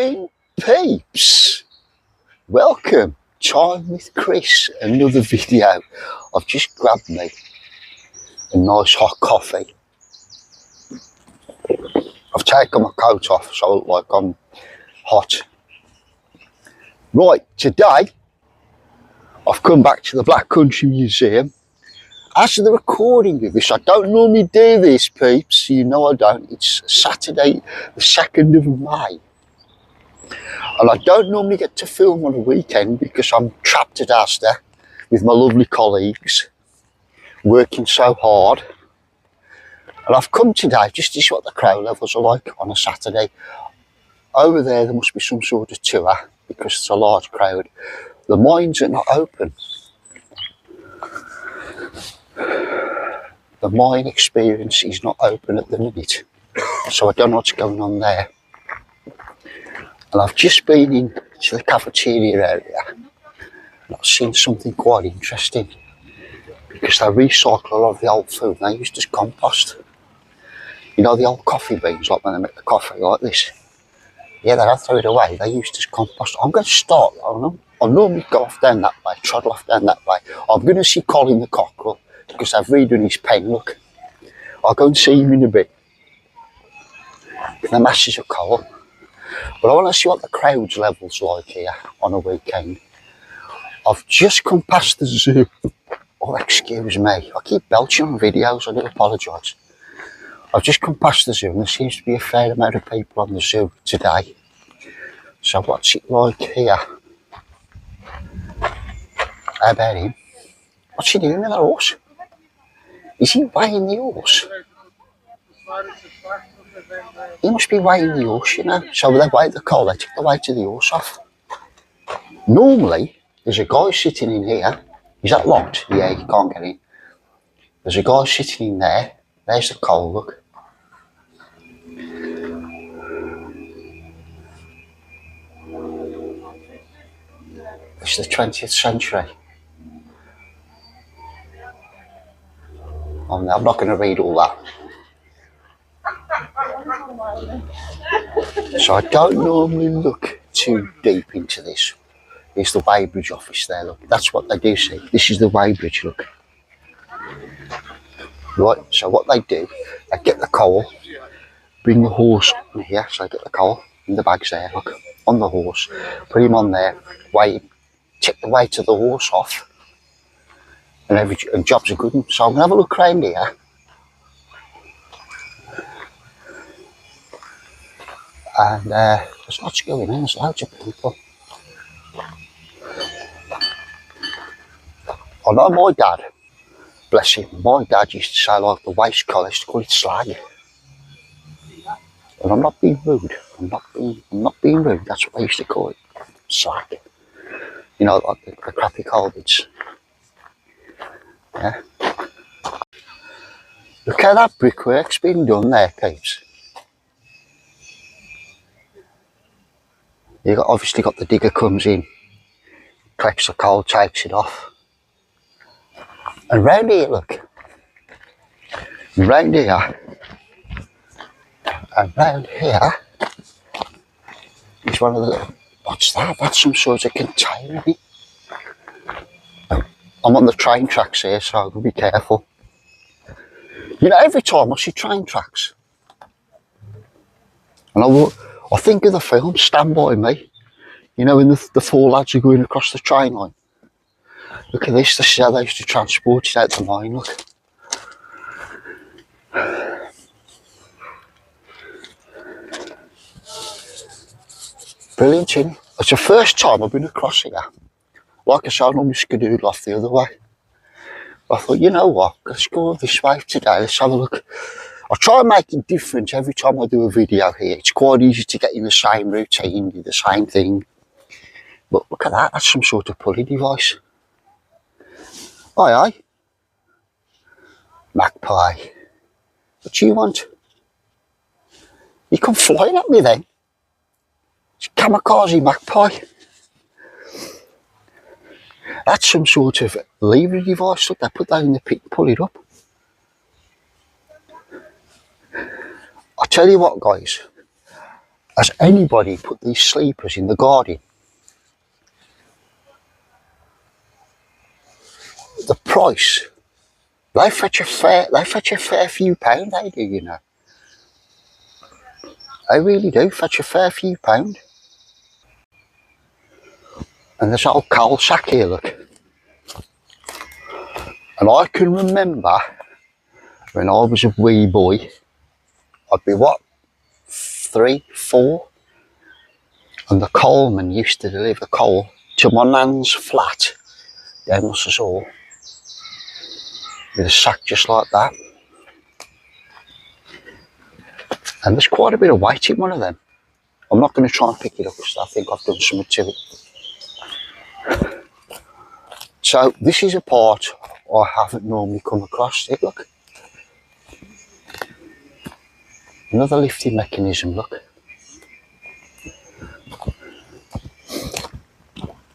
going, peeps? Welcome, Time with Chris, another video. I've just grabbed me a nice hot coffee. I've taken my coat off so I look like I'm hot. Right, today I've come back to the Black Country Museum. As to the recording of this, I don't normally do this, peeps. You know I don't. It's Saturday the 2nd of May. And I don't normally get to film on a weekend because I'm trapped at Asda with my lovely colleagues, working so hard. And I've come today just to see what the crowd levels are like on a Saturday. Over there must be some sort of tour because it's a large crowd. The mines are not open. The mine experience is not open at the minute, so I don't know what's going on there. And I've just been into the cafeteria area and I've seen something quite interesting because they recycle a lot of the old food and they used as compost. You know the old coffee beans, like when they make the coffee like this? Yeah, they don't throw it away, they used as compost. I'm going to start on them. I'll normally go off down that way, trottle off down that way. I'm going to see Colin the cockerel because I've redone his pen, look. I'll go and see him in a bit. The masses of coal. But I want to see what the crowd's level's like here on a weekend. I've just come past the zoo. Oh, excuse me. I keep belching on videos, I do apologise. I've just come past the zoo and there seems to be a fair amount of people on the zoo today. So what's it like here? How about him? What's he doing with the horse? Is he weighing the horse? He must be weighing the horse, you know. So they weigh the coal, they take the weight of the horse off. Normally, there's a guy sitting in here. Is that locked? Yeah, you can't get in. There's a guy sitting in there. There's the coal, look. It's the 20th century. I'm not going to read all that. So I don't normally look too deep into this. Here's the weighbridge office there, look. That's what they do, see. This is the weighbridge, look. Right, so what they do, they get the coal, bring the horse on here, so they get the coal in the bags there, look, on the horse, put him on there, weigh him, take the weight of the horse off, and jobs are good. So I'm going to have a look around here. And there's lots going on, there's loads of people. I know my dad, bless him, my dad used to say like the waste coal, used to call it slag. And I'm not being rude, I'm not being rude, that's what they used to call it, slag. You know, like the crappy coal bits. Yeah. Look how that brickwork's been done there, peeps. You obviously got the digger comes in, collects the coal, takes it off. And round here, look. Round here. And round here is one of the, what's that? That's some sort of container. I'm on the train tracks here, so I'll be careful. You know, every time I see train tracks, and I think of the film Stand By Me, you know, when the four lads are going across the train line. Look at this is how they used to transport it out the mine, look. Brilliant, isn't it? It's the first time I've been across here. Like I said, I normally skedoodle off the other way. I thought, you know what, let's go this way today, let's have a look. I try and make it different every time I do a video here. It's quite easy to get in the same routine, do the same thing. But look at that, that's some sort of pulley device. Aye, aye. Magpie. What do you want? You come flying at me then. It's a kamikaze magpie. That's some sort of lever device. Look, they put that in the pit and pull it up. I tell you what, guys, Has anybody put these sleepers in the garden? The price, they fetch a fair few pound, they do, you know. They really do fetch a fair few pound. And there's old coal sack here, look. And I can remember when I was a wee boy, I'd be what, 3, 4, and the coalman used to deliver coal to my nan's flat down the Sazor with a sack just like that. And there's quite a bit of weight in one of them. I'm not going to try and pick it up because I think I've done something to it. So this is a part I haven't normally come across. It, look. Another lifting mechanism, look.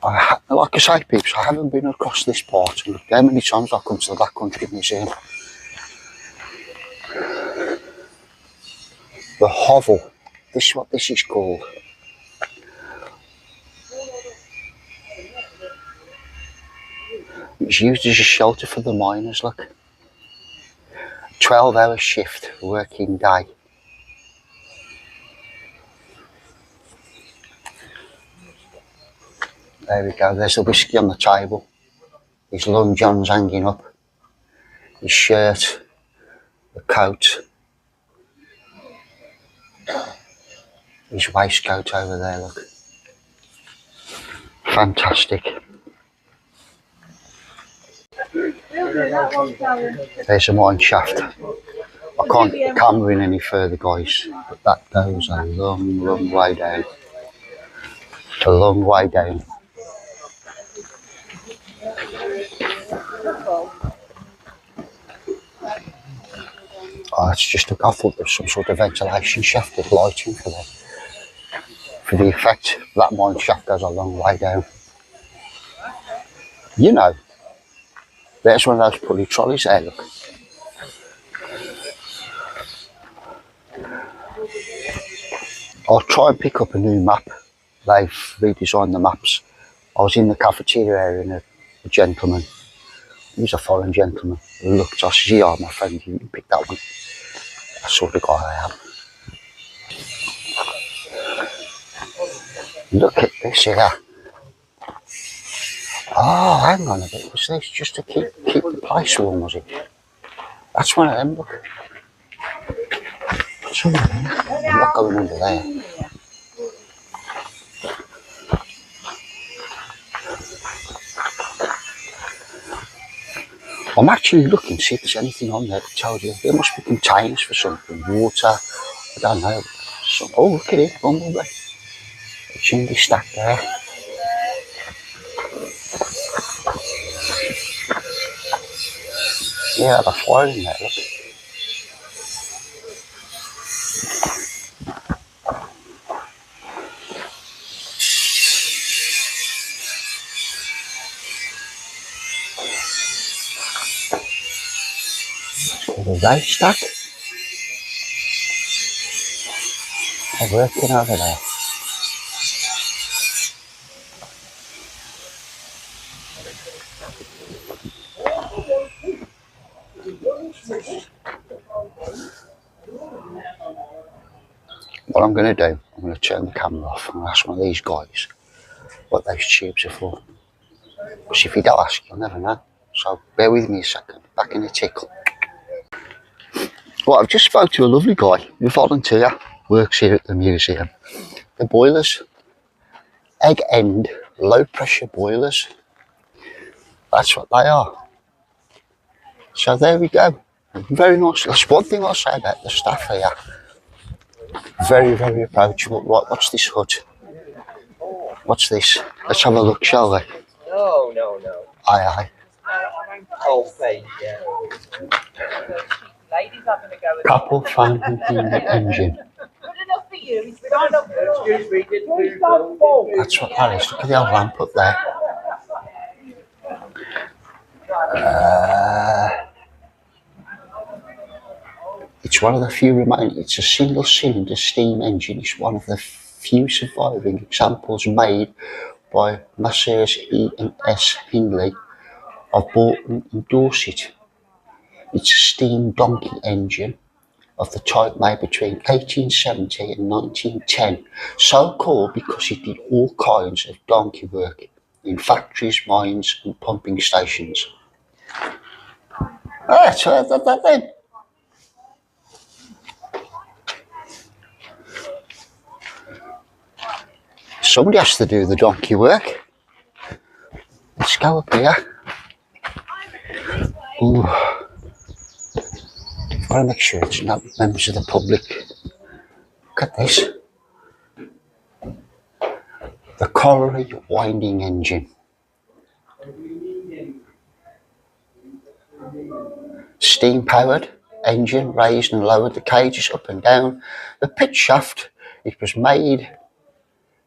Like I say, peeps, I haven't been across this part. Look how many times I've come to the Black Country Museum. The hovel, this is what this is called. It's used as a shelter for the miners, look. 12-hour shift, working day. There we go, there's the whiskey on the table. His long johns hanging up. His shirt, the coat. His waistcoat over there, look. Fantastic. There's a mine shaft. I can't get the camera in any further, guys, but that goes a long, long way down. A long way down. Oh, it's just, I thought there was some sort of ventilation shaft with lighting for the effect. That mine shaft goes a long way down. You know, there's one of those pulley trolleys there, look. I'll try and pick up a new map. They've redesigned the maps. I was in the cafeteria area and a gentleman, he was a foreign gentleman, who looked, I said, yeah, my friend, you can pick that one. That's sort of guy I am. Look at this here. Oh, hang on a bit, was this just to keep the place warm, was it? That's one of them, look. I'm not going under there. I'm actually looking to see if there's anything on there that tells you. There must be containers for something, water, I don't know. Oh, look at it, bumblebee. A chimney stack there. Yeah, the fire in there, look. The rice stack. They're working over there. What I'm going to do, I'm going to turn the camera off and ask one of these guys what those tubes are for. Because if you don't ask, you'll never know. So bear with me a second, back in a tickle. Well, I've just spoke to a lovely guy, a volunteer, works here at the museum. The boilers, egg end, low pressure boilers. That's what they are. So there we go. Very nice. That's one thing I'll say about the staff here. Very, very approachable. Right, what's this hut? What's this? Let's have a look, shall we? No. Aye. Whole page, yeah. Couple fan engine. That's what that is. Look at the old lamp up there. It's It's one of the few remaining. It's a single-cylinder steam engine. It's one of the few surviving examples made by Messrs E&S Hindley of Bolton in Dorset. It's a steam donkey engine of the type made between 1870 and 1910, so called because it did all kinds of donkey work in factories, mines and pumping stations. Alright, so that then. Somebody has to do the donkey work. Let's go up here. Ooh. I want to make sure it's not members of the public. Look at this. The colliery winding engine. Steam powered engine raised and lowered the cages up and down the pit shaft. It was made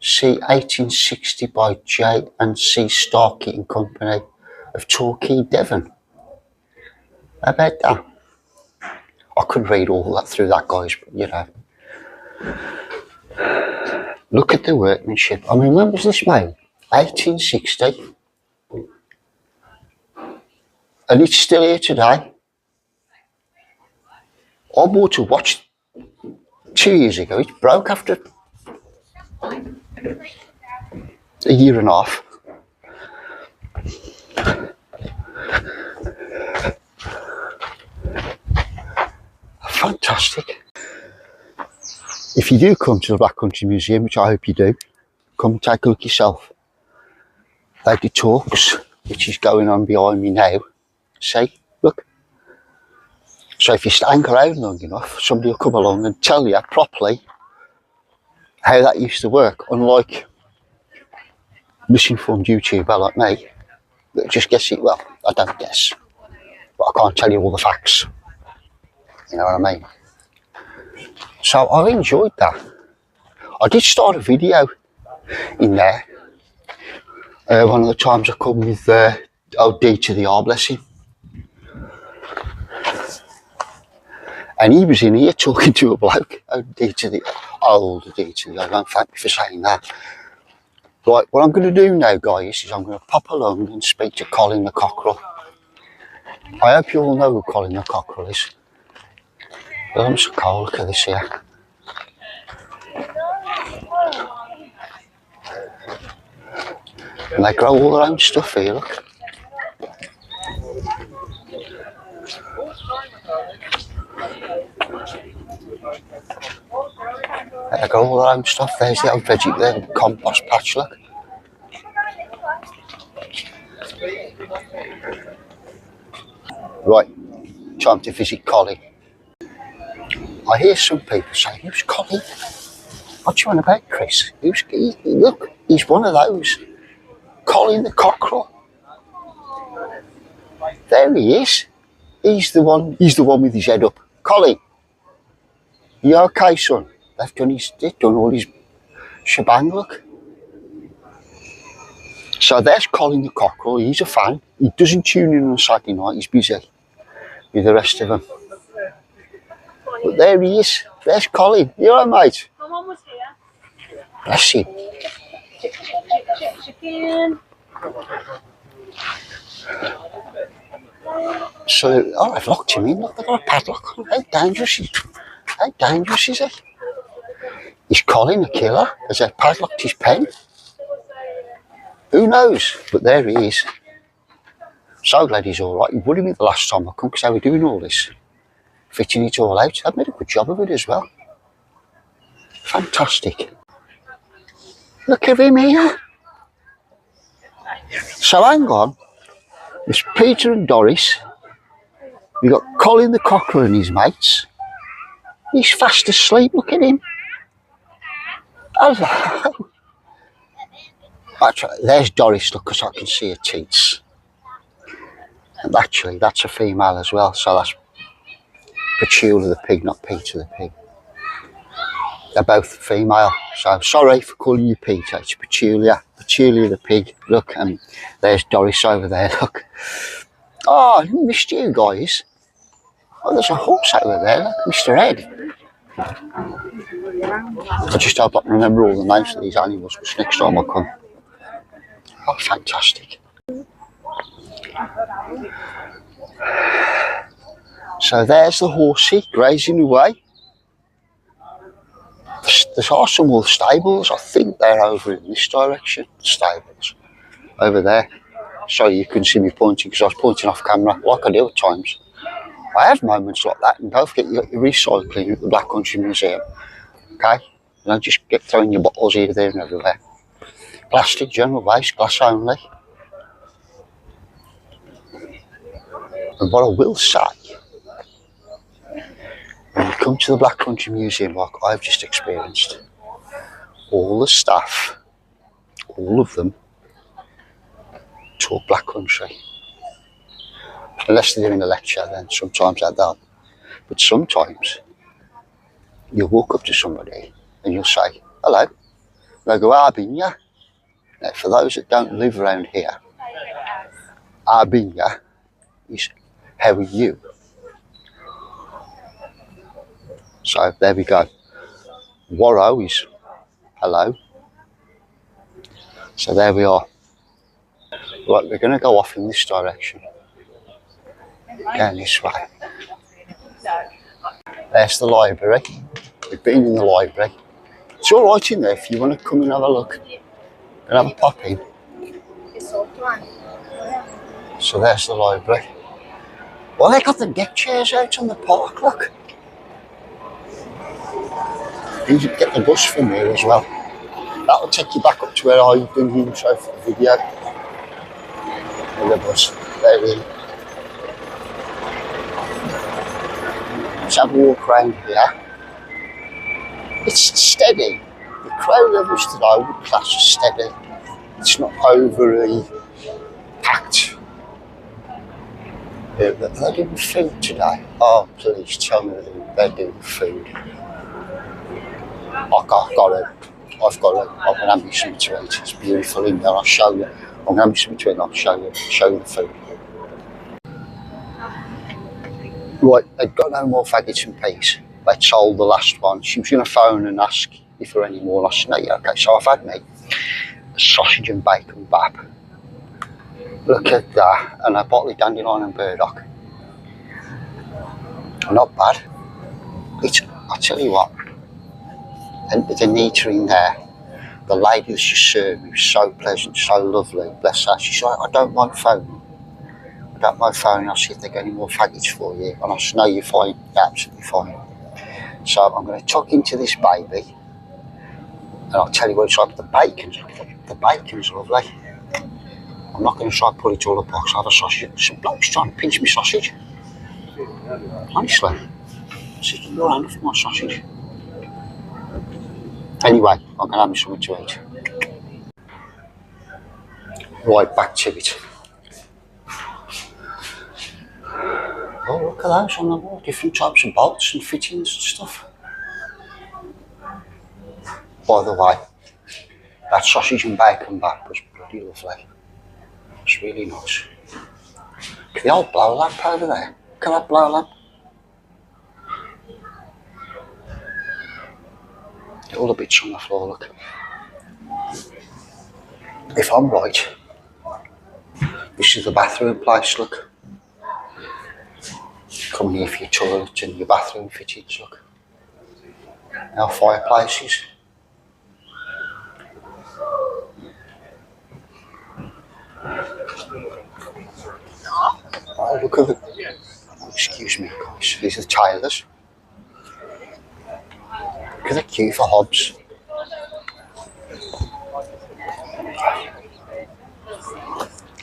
C 1860 by J and C Starkey and Company of Torquay, Devon. How about that? I couldn't read all that through that, guys, but you know. Look at the workmanship. I mean, when was this made? 1860. And it's still here today. I bought a watch 2 years ago. It broke after a year and a half. Fantastic. If you do come to the Black Country Museum, which I hope you do, come and take a look yourself. They do talks, which is going on behind me now. See, look. So if you hang around long enough, somebody will come along and tell you properly how that used to work, unlike misinformed YouTuber like me that just guess it. Well, I don't guess, but I can't tell you all the facts. You know what I mean? So I enjoyed that. I did start a video in there. One of the times I come with D to the R, bless him. And he was in here talking to a bloke, D to the old D to the R. Don't thank me for saying that. Right, what I'm going to do now, guys, is I'm going to pop along and speak to Colin the cockerel. I hope you all know who Colin the cockerel is. Well, I'm so cold, look at this here. And they grow all their own stuff here, look. They grow all their own stuff. There's the old veggie, the compost patch, look. Right, time to visit Colin. I hear some people saying, who's Colin? What you on about, Chris? Look, he's one of those. Colin the cockerel. There he is. He's the one with his head up. Colin, you okay, son? They've done all his shebang, look. So there's Colin the cockerel. He's a fan. He doesn't tune in on Saturday night. He's busy with the rest of them. But there he is. There's Colin. You all right, mate? My mum was here. Bless him. Chicken. So, oh, I've locked him in. Look, they've got a padlock on. How dangerous is it? Is Colin a killer? Has they padlocked his pen? Who knows? But there he is. So glad he's all right. He worried me the last time I come because they were doing all this, fitting it all out. They've made a good job of it as well. Fantastic. Look at him here. So hang on. There's Peter and Doris. We've got Colin the cockerel and his mates. He's fast asleep. Look at him. Hello. Actually, there's Doris, look, because I can see her teats. And actually, that's a female as well, so that's Petula the pig, not Peter the pig. They're both female, so sorry for calling you Peter, it's Petula the pig. Look, and there's Doris over there, look. Oh, I missed you guys. Oh, there's a horse over there, look, Mr. Ed. I just hope I can remember all the names of these animals, because next time I come. Oh, fantastic. So there's the horsey grazing away. There are some more stables. I think they're over in this direction, the stables. Over there. Sorry you couldn't see me pointing because I was pointing off camera, like I do at times. I have moments like that, and don't forget you got your recycling at the Black Country Museum. Okay? You don't just get throwing your bottles here, there and everywhere. Plastic, general waste, glass only. And what I will say, when you come to the Black Country Museum like I've just experienced, all the staff, all of them, talk Black Country. Unless they're doing a lecture, then sometimes they don't. But sometimes you'll walk up to somebody and you'll say, hello. They'll go, Arbinya. Now, for those that don't live around here, Arbinya is how are you? So there we go. Waro is hello. So there we are. Right, we're going to go off in this direction. Down this way. There's the library. We've been in the library. It's all right in there if you want to come and have a look and have a pop in. So there's the library. Well, they got the deck chairs out on the park, look. You can get the bus from here as well. That'll take you back up to where I've done the intro for the video. And the bus, there we go. Let's have a walk around here. It's steady. The crowd levels today I would class as steady. It's not overly packed. They're doing food today. Oh, please tell me they're doing food. I've gonna have me something to eat. It's beautiful in there. I'll show you. I'm gonna have me something to eat. I'll show you the food. Right, they've got no more faggots and peas. They told the last one. She was going to phone and ask if there were any more. I said, no, yeah, okay. So I've had me a sausage and bacon bap. Look at that. And a bottle of dandelion and burdock. Not bad. I'll tell you what. And the neater in there, the lady that she served me was so pleasant, so lovely. Bless her. She said, I don't mind phoning. I'll see if they get any more faggots for you. And I said, no, you're fine. You're absolutely fine. So I'm going to tuck into this baby. And I'll tell you what it's like. The bacon's lovely. I'm not going to try and pull it all apart because I have a sausage. Some bloke's trying to pinch my sausage. Honestly. It's your hand off my sausage. Anyway, I'm going to have me something to eat. Right, back to it. Oh, look at those on the wall. Different types of bolts and fittings and stuff. By the way, that sausage and bacon bap was bloody lovely. It's really nice. Look at the old blow lamp over there. Look at that blow lamp. All the bits on the floor, look. If I'm right, this is the bathroom place, look. Come here for your toilet and your bathroom fittings, look. Our fireplaces. Oh, look at it. Oh, excuse me, guys. These are the tailors. Look at the queue for hobs.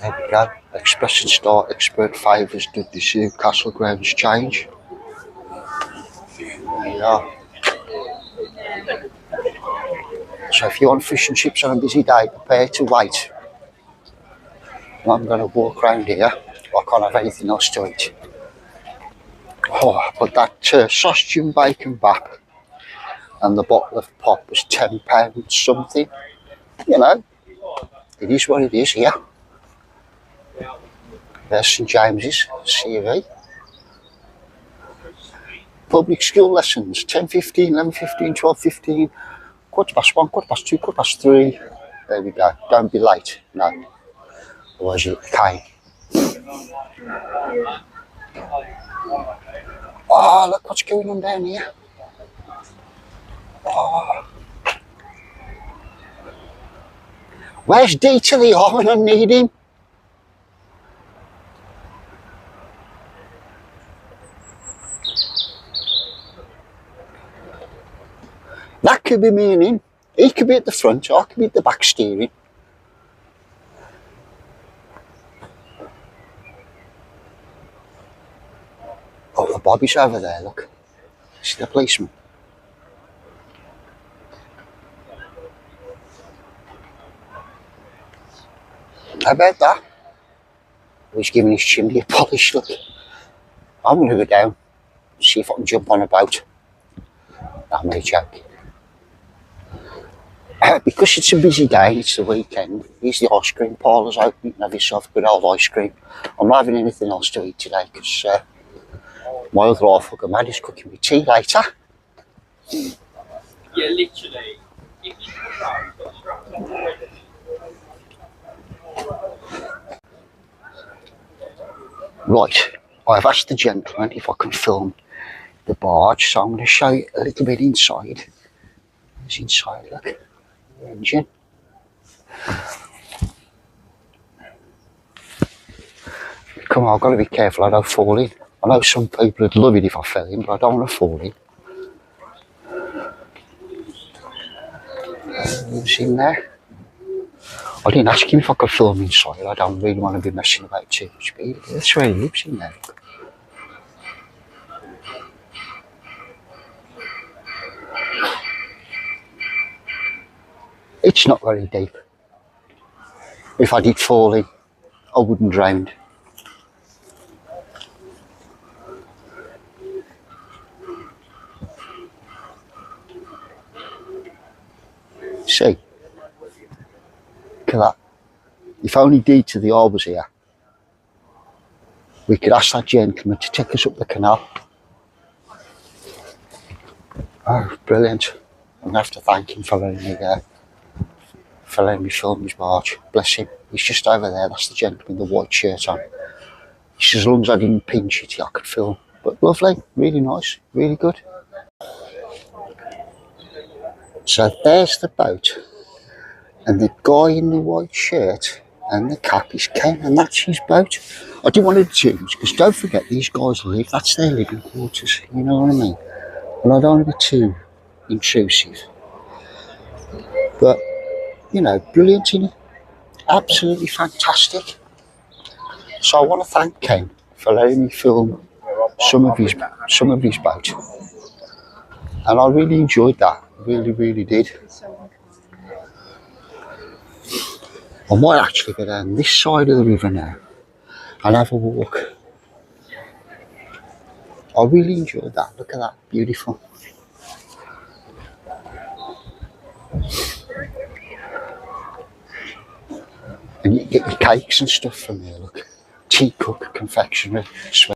There we go. Express and Start expert favours did this Newcastle grounds change. There you are. So if you want fish and chips on a busy day, prepare to wait. And I'm going to walk around here. I can't have anything else to eat. Oh, but that sausage and bacon bap and the bottle of pop was £10 something. You know, it is what it is here. There's St James's CV. public school lessons, 10:15, 11:15, 12:15, 1:15, 1:15, 2:15. There we go. Don't be late. No. Otherwise you'll cane. Oh, look what's going on down here. Oh. Where's D to the R when I need him? That could be me and him. He could be at the front, I could be at the back steering. Oh, the Bobby's over there, look. See the policeman? How about that? He's giving his chimney a polish, look. I'm going to go down, see if I can jump on a boat. I'm only joking. Because it's a busy day, it's the weekend, here's the ice cream parlours open, you can have yourself a good old ice cream. I'm not having anything else to eat today because my other half will go mad, he's cooking me tea later. Yeah, literally. If you come out, you've got straps on already. Right, I've asked the gentleman if I can film the barge, so I'm going to show you a little bit inside. It's inside, look, the engine. Come on, I've got to be careful I don't fall in. I know some people would love it if I fell in, but I don't want to fall in. Who's in there? I didn't ask him if I could film inside, I don't really want to be messing about too much, but that's where he lives in there. It's not very deep. If I did fall in, I wouldn't drown. See? Look at that. If only D to the R was here, we could ask that gentleman to take us up the canal. Oh, brilliant. I'm going to have to thank him for letting me film his barge. Bless him. He's just over there, that's the gentleman with the white shirt on. He says as long as I didn't pinch it, I could film. But lovely, really nice, really good. So there's the boat. And the guy in the white shirt and the cap is Ken, and that's his boat. I didn't want to choose, because don't forget, these guys live, that's their living quarters, you know what I mean? And I don't want to be too intrusive. But, you know, brilliant, isn't it? Absolutely fantastic. So I want to thank Ken for letting me film some of his boat. And I really enjoyed that, really, really did. I might actually go down this side of the river now and have a walk. I really enjoyed that. Look at that, beautiful. And you get your cakes and stuff from here, look. Tea cook, confectionery, sweet.